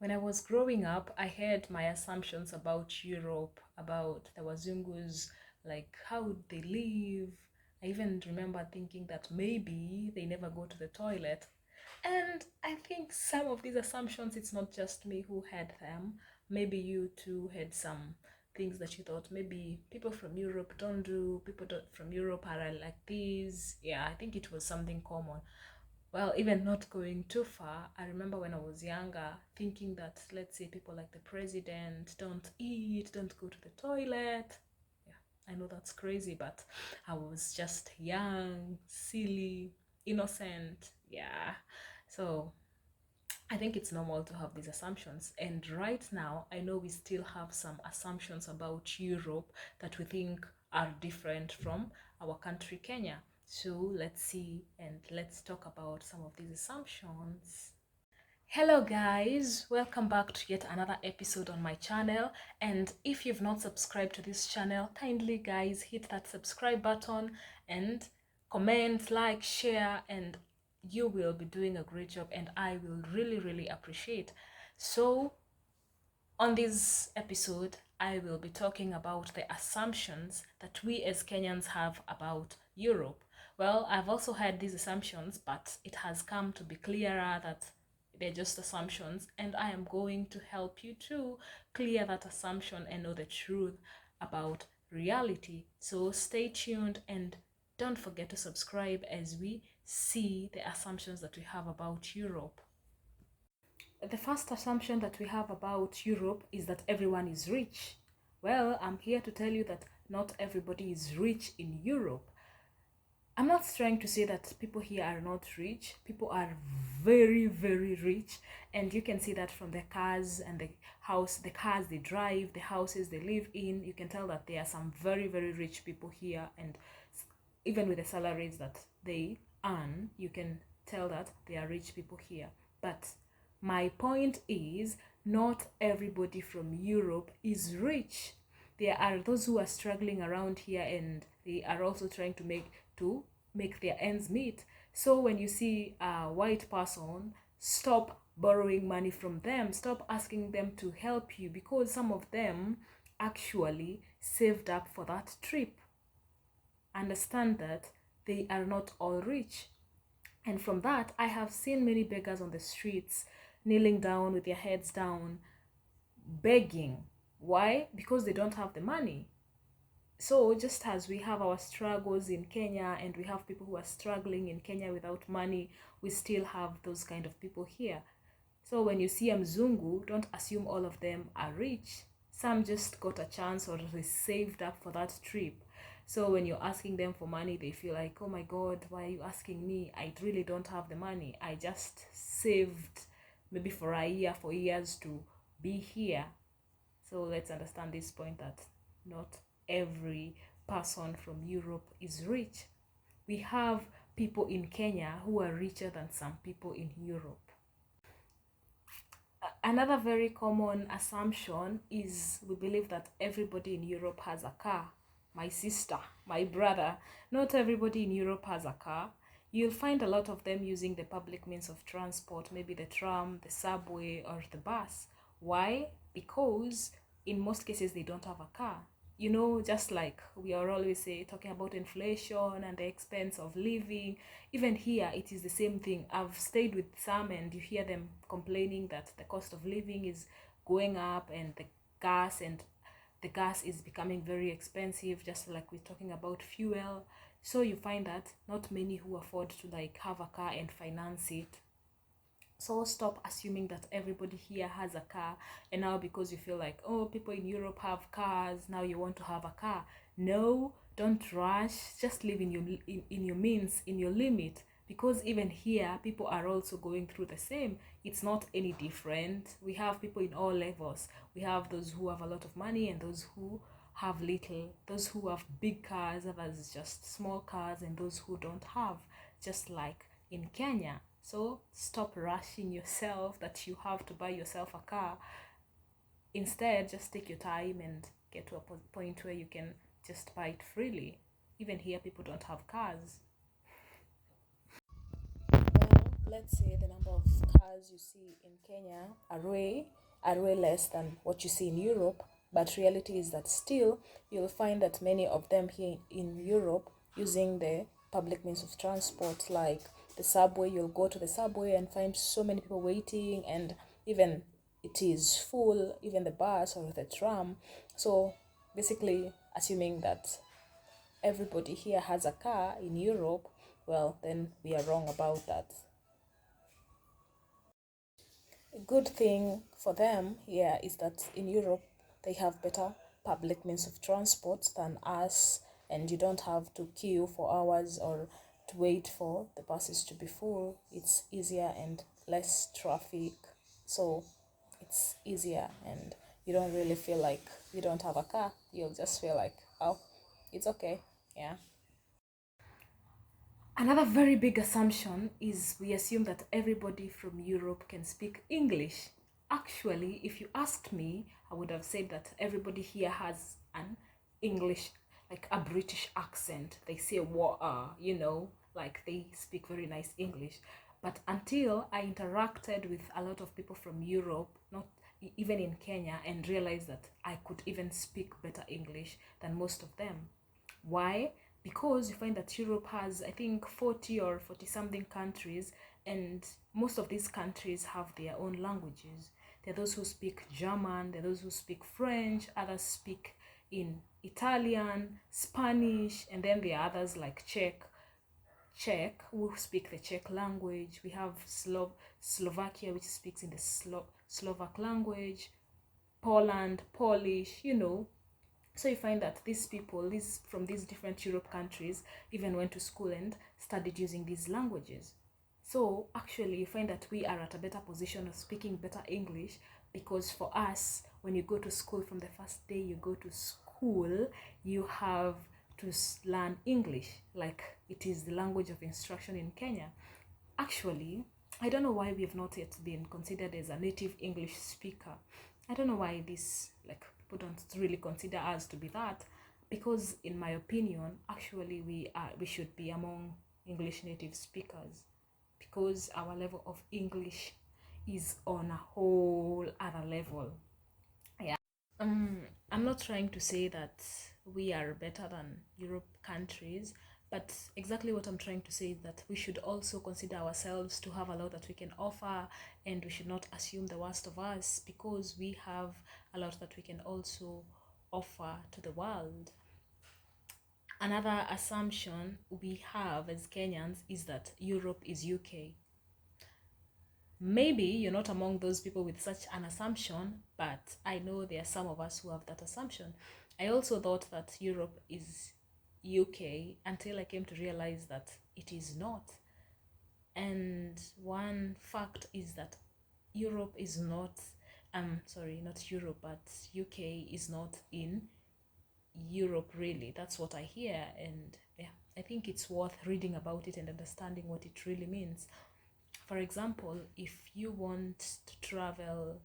When I was growing up, I had my assumptions about Europe, about the Wazungus, like how they live. I even remember thinking that maybe they never go to the toilet. And I think some of these assumptions, it's not just me who had them. Maybe you too had some things that you thought maybe people from Europe don't do, from Europe are like this. Yeah, I think it was something common. Well, even not going too far, I remember when I was younger thinking that, let's say, people like the president don't eat, don't go to the toilet. Yeah, I know that's crazy, but I was just young, silly, innocent. Yeah. So I think it's normal to have these assumptions. And right now, I know we still have some assumptions about Europe that we think are different from our country, Kenya. So let's see and let's talk about some of these assumptions. Hello guys, welcome back to yet another episode on my channel. And if you've not subscribed to this channel, kindly guys hit that subscribe button and comment, like, share, and you will be doing a great job and I will really appreciate. So on this episode, I will be talking about the assumptions that we as Kenyans have about Europe. Well, I've also had these assumptions, but it has come to be clearer that they're just assumptions, and I am going to help you to clear that assumption and know the truth about reality. So stay tuned and don't forget to subscribe as we see the assumptions that we have about Europe. The first assumption that we have about Europe is that everyone is rich. Well, I'm here to tell you that not everybody is rich in Europe. I'm not trying to say that people here are not rich. People are very rich, and you can see that from the cars and the cars they drive, the houses they live in. You can tell that there are some very rich people here, and even with the salaries that they earn, you can tell that they are rich people here. But my point is, not everybody from Europe is rich. There are those who are struggling around here and they are also trying to make their ends meet. So when you see a white person, stop borrowing money from them. Stop asking them to help you, because some of them actually saved up for that trip. Understand that they are not all rich. And from that, I have seen many beggars on the streets kneeling down with their heads down, begging. Why? Because they don't have the money. So just as we have our struggles in Kenya and we have people who are struggling in Kenya without money, we still have those kind of people here. So when you see a Mzungu, don't assume all of them are rich. Some just got a chance or they saved up for that trip. So when you're asking them for money, they feel like, oh my God, why are you asking me? I really don't have the money. I just saved maybe for a year, for years to be here. So let's understand this point that not every person from Europe is rich. We have people in Kenya who are richer than some people in Europe. Another very common assumption is we believe that everybody in Europe has a car. My sister, my brother, not everybody in Europe has a car. You'll find a lot of them using the public means of transport, maybe the tram, the subway, or the bus. Why? Because in most cases they don't have a car. You know, just like we are always talking about inflation and the expense of living, even here it is the same thing. I've stayed with some and you hear them complaining that the cost of living is going up and the gas is becoming very expensive, just like we're talking about fuel. So you find that not many who afford to like have a car and finance it. So stop assuming that everybody here has a car, and now because you feel like, oh, people in Europe have cars, now you want to have a car. No, don't rush. Just live in your means, in your limit, because even here people are also going through the same. It's not any different. We have people in all levels. We have those who have a lot of money and those who have little, those who have big cars, others just small cars, and those who don't have, just like in Kenya. So stop rushing yourself that you have to buy yourself a car. Instead, just take your time and get to a point where you can just buy it freely. Even here, people don't have cars. Well, let's say the number of cars you see in Kenya are way less than what you see in Europe, but reality is that still you'll find that many of them here in Europe using the public means of transport like the subway. You'll go to the subway and find so many people waiting, and even it is full, even the bus or the tram. So basically assuming that everybody here has a car in Europe, well, then we are wrong about that. A good thing for them here is that in Europe they have better public means of transport than us, and you don't have to queue for hours or to wait for the buses to be full. It's easier and less traffic, so it's easier, and you don't really feel like you don't have a car. You'll just feel like, oh, it's okay. Yeah. Another very big assumption is we assume that everybody from Europe can speak English. Actually, if you asked me, I would have said that everybody here has an English, like a British accent. They say water, like they speak very nice English. But until I interacted with a lot of people from Europe, not even in Kenya, and realized that I could even speak better English than most of them. Why? Because you find that Europe has, I think, 40 or 40 something countries, and most of these countries have their own languages. There are those who speak German, there are those who speak French, others speak in Italian, Spanish, and then there are others like Czech who speak the Czech language. We have Slovakia, which speaks in the Slovak language, Poland, Polish. So you find that these people, these from these different Europe countries, even went to school and studied using these languages. So actually you find that we are at a better position of speaking better English, because for us, when you go to school, from the first day you go to school, you have to learn English like it is the language of instruction in Kenya. Actually, I don't know why we have not yet been considered as a native English speaker. I don't know why this, like, people don't really consider us to be that, because in my opinion, actually we should be among English native speakers, because our level of English is on a whole other level. Yeah. I'm not trying to say that we are better than Europe countries, but exactly what I'm trying to say is that we should also consider ourselves to have a lot that we can offer, and we should not assume the worst of us, because we have a lot that we can also offer to the world. Another assumption we have as Kenyans is that Europe is UK. Maybe you're not among those people with such an assumption, but I know there are some of us who have that assumption. I also thought that Europe is UK until I came to realize that it is not. And one fact is that Europe is not, sorry, not Europe, but UK is not in Europe really. That's what I hear, and yeah, I think it's worth reading about it and understanding what it really means. For example, if you want to travel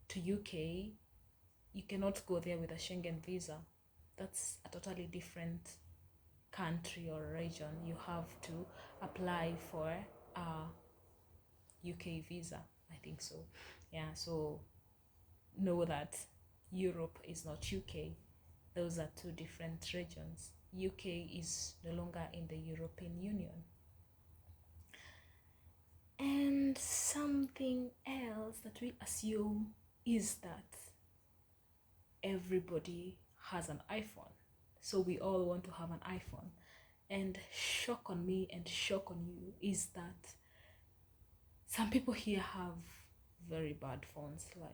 to UK, you cannot go there with a Schengen visa. That's a totally different country or region. You have to apply for a UK visa, I think so. Yeah, so know that Europe is not UK. Those are two different regions. UK is no longer in the European Union. And something else that we assume is that everybody has an iPhone. So we all want to have an iPhone. And shock on me and shock on you is that some people here have very bad phones. Like,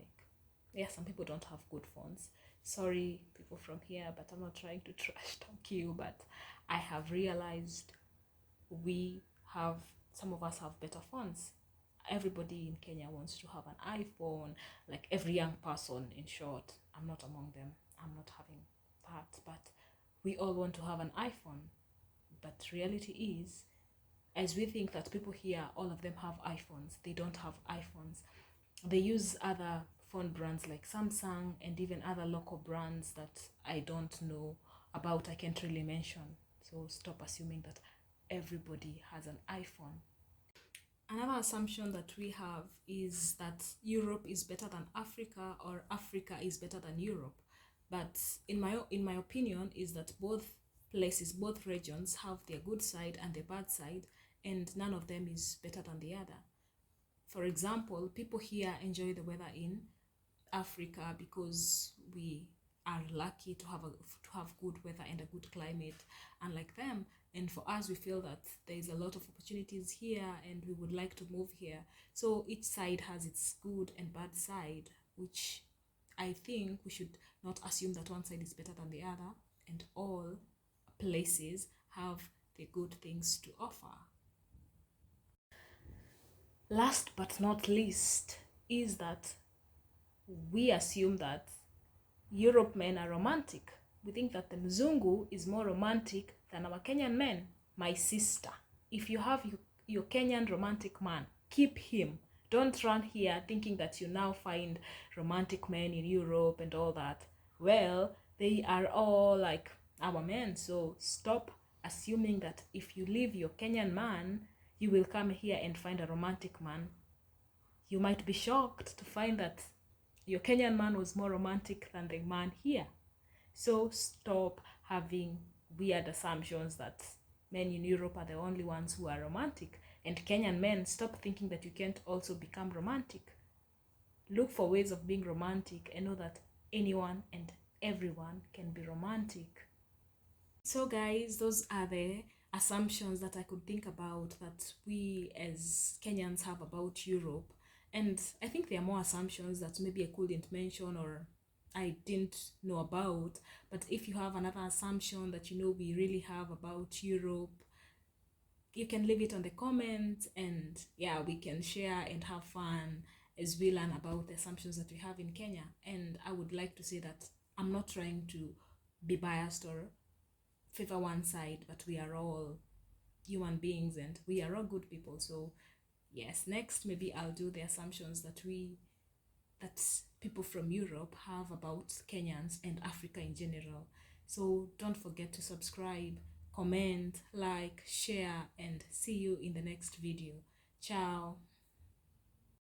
yeah, some people don't have good phones. Sorry, people from here, but I'm not trying to trash talk you, but I have realized we have, some of us have better phones. Everybody in Kenya wants to have an iPhone, like every young person, in short. I'm not among them. I'm not having that, but we all want to have an iPhone. But reality is, as we think that people here, all of them have iPhones, they don't have iPhones. They use other phone brands like Samsung and even other local brands that I don't know about, I can't really mention. So stop assuming that everybody has an iPhone. Another assumption that we have is that Europe is better than Africa, or Africa is better than Europe. But in my opinion is that both places, both regions have their good side and their bad side, and none of them is better than the other. For example, people here enjoy the weather in Africa because we are lucky to have good weather and a good climate, unlike them. And for us, we feel that there is a lot of opportunities here, and we would like to move here. So each side has its good and bad side, which I think we should not assume that one side is better than the other, and all places have the good things to offer. Last but not least is that we assume that Europe men are romantic. We think that the Mzungu is more romantic than our Kenyan men. My sister, if you have your Kenyan romantic man, keep him. Don't run here thinking that you now find romantic men in Europe and all that. Well, they are all like our men. So stop assuming that if you leave your Kenyan man, you will come here and find a romantic man. You might be shocked to find that your Kenyan man was more romantic than the man here. So stop having weird assumptions that men in Europe are the only ones who are romantic. And Kenyan men, stop thinking that you can't also become romantic. Look for ways of being romantic and know that anyone and everyone can be romantic. So guys, those are the assumptions that I could think about that we as Kenyans have about Europe. And I think there are more assumptions that maybe I couldn't mention or I didn't know about. But if you have another assumption that you know we really have about Europe, you can leave it on the comments, and yeah, we can share and have fun as we learn about the assumptions that we have in Kenya. And I would like to say that I'm not trying to be biased or favor one side, but we are all human beings and we are all good people. So yes, next maybe I'll do the assumptions that people from Europe have about Kenyans and Africa in general. So don't forget to subscribe, comment, like, share, and see you in the next video. Ciao.